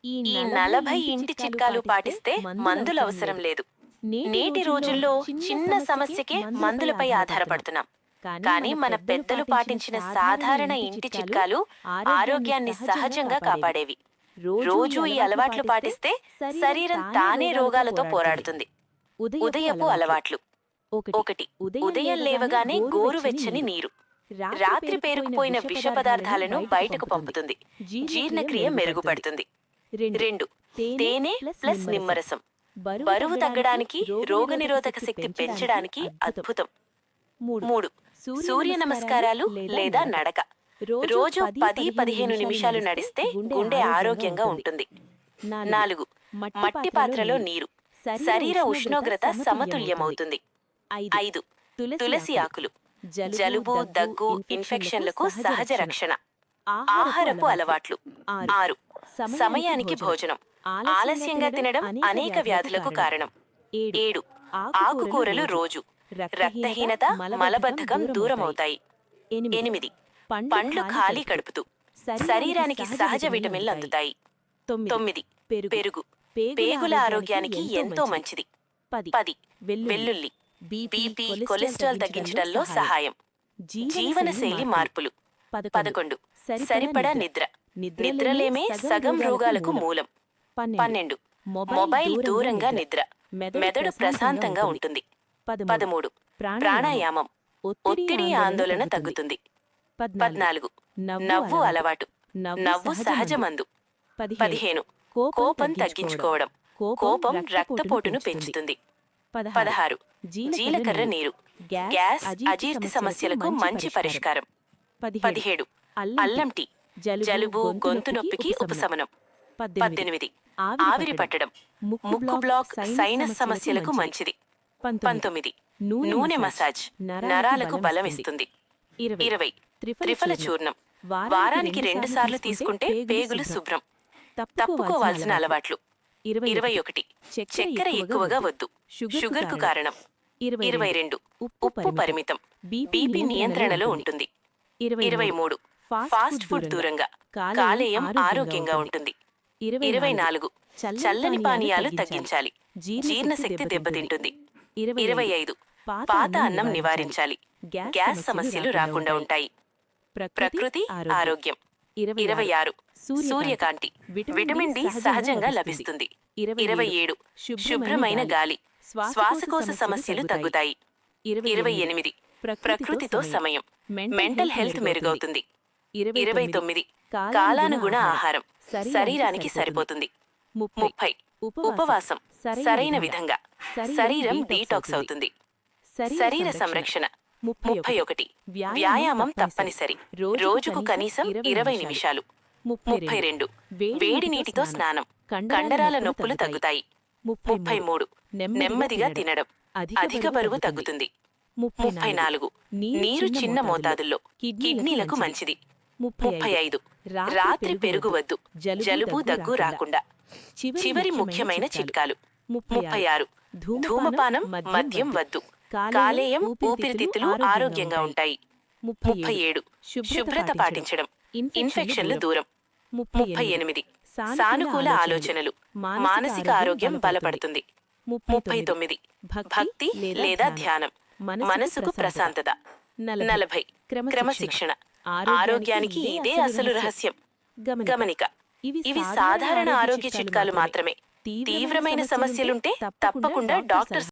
ఈ 40 ఇంటి చిట్కాలు పాటిస్తే మందులవసరం లేదు. నేటి రోజుల్లో చిన్న సమస్యకే మందులపై ఆధారపడుతున్నాం. కానీ మన పెద్దలు పాటించిన సాధారణ ఇంటి చిట్కాలు ఆరోగ్యాన్ని సహజంగా కాపాడేవి. రోజూ ఈ అలవాట్లు పాటిస్తే శరీరం తానే రోగాలతో పోరాడుతుంది. ఉదయపు అలవాట్లు. 1. ఉదయం లేవగానే గోరువెచ్చని నీరు. రాత్రి పేరుకుపోయిన విష పదార్థాలను బయటకు పంపుతుంది. జీర్ణక్రియ మెరుగుపడుతుంది. 2. తేనె ప్లస్ నిమ్మరసం. బరువు తగ్గడానికి, రోగనిరోధక శక్తి పెంచడానికి అద్భుతం. 3. సూర్య నమస్కారాలు లేదా నడక. రోజు 10-15 నిమిషాలు నడిస్తే గుండె ఆరోగ్యంగా ఉంటుంది. 4. మట్టి పాత్రలో నీరు. శరీర ఉష్ణోగ్రత సమతుల్యమవుతుంది. 5. తులసి ఆకులు. జలుబు, దగ్గు, ఇన్ఫెక్షన్లకు సహజ రక్షణ. ఆహారపు అలవాట్లు. 6. సమయానికి భోజనం. ఆలస్యంగా తినడం అనేక వ్యాధులకు కారణం. 7. ఆకుకూరలు రోజు. రక్తహీనత, మలబద్ధకం దూరమవుతాయి. 8. పండ్లు ఖాళీ కడుపుతూ శరీరానికి సహజ విటమిన్లు అందుతాయి. 9. పెరుగు. పేగుల ఆరోగ్యానికి ఎంతో మంచిది. 10. వెల్లుల్లి. బీపీ, కొలెస్ట్రాల్ తగ్గించడంలో సహాయం. జీవనశైలి మార్పులు. 11. సరిపడా నిద్ర. నిద్రలేమే సగం రోగాలకు మూలం. 12. మొబైల్ దూరంగా నిద్ర. మెదడు ప్రశాంతంగా ఉంటుంది. 13. ప్రాణాయామం. ఒత్తిడి, ఆందోళన తగ్గుతుంది. 14. నవ్వు అలవాటు. నవ్వు సహజ మందు. 15. కోపం తగ్గించుకోవడం. కోపం రక్తపోటును పెంచుతుంది. 16. జీలకర్ర నీరు. గ్యాస్, అజీర్తి సమస్యలకు మంచి పరిష్కారం. 17. అల్లం టీ. జలుబు, గొంతు నొప్పికి ఉపశమనం. 18. ఆవిరి పట్టడం. ముక్కు బ్లాక్, సైనస్ సమస్యలకు మంచిది. 19. నూనె మసాజ్. నరాలకు బలం ఇస్తుంది. 20. త్రిఫల చూర్ణం. వారానికి 2 సార్లు తీసుకుంటే పేగులు శుభ్రం. తప్పుకోవాల్సిన అలవాట్లు. 21. చక్కెర ఎక్కువగా వద్దు, షుగర్కు కారణం. 22. ఉప్పు పరిమితం. బీపీ నియంత్రణలో ఉంటుంది. 23. ఫాస్ట్ ఫుడ్ దూరంగా. కాలేయం ఆరోగ్యంగా ఉంటుంది. 24. చల్లని పానీయాలు తగ్గించాలి. జీర్ణశక్తి దెబ్బతింటుంది. 25. పాత అన్నం నివారించాలి. గ్యాస్ సమస్యలు రాకుండా ఉంటాయి. ప్రకృతి, ఆరోగ్యం. 26. సూర్యకాంతి. విటమిన్ డి సహజంగా లభిస్తుంది. 27. శుభ్రమైన గాలి. శ్వాసకోశ సమస్యలు తగ్గుతాయి. 28. ప్రకృతితో సమయం. మెంటల్ హెల్త్ మెరుగవుతుంది. 29. కాలానుగుణ ఆహారం. శరీరానికి సరిపోతుంది. 30. ఉపవాసం. సరైన విధంగా. శరీరం డీటాక్స్ అవుతుంది. శరీర సంరక్షణ. 31. వ్యాయామం తప్పనిసరి. రోజుకు కనీసం 20 నిమిషాలు. 32. వేడి నీటితో స్నానం. కండరాల నొప్పులు తగ్గుతాయి. 33. నెమ్మదిగా తినడం. అధిక బరువు తగ్గుతుంది. 34. నీరు చిన్న మోతాదుల్లో. కిడ్నీలకు మంచిది. 35. రాత్రి పెరుగు వద్దు. జలుబు, దగ్గు రాకుండా. చివరి ముఖ్యమైన చిట్కాలు. 36. ధూమపానం, మద్యం వద్దు. కాలేయం, ఊపిరితిత్తులు ఆరోగ్యంగా ఉంటాయి. 37. శుభ్రత పాటించడం. ఇన్ఫెక్షన్లు దూరం. 38. సానుకూల ఆలోచనలు. మానసిక ఆరోగ్యం బలపడుతుంది. 39. భక్తి లేదా ధ్యానం. మనసుకు ప్రశాంతత. 40. క్రమశిక్షణ. ఆరోగ్యానికి ఇదే అసలు రహస్యం. గమనిక. ఇవి సాధారణ ఆరోగ్య చిట్కాలు మాత్రమే. తీవ్రమైన సమస్యలుంటే తప్పకుండా డాక్టర్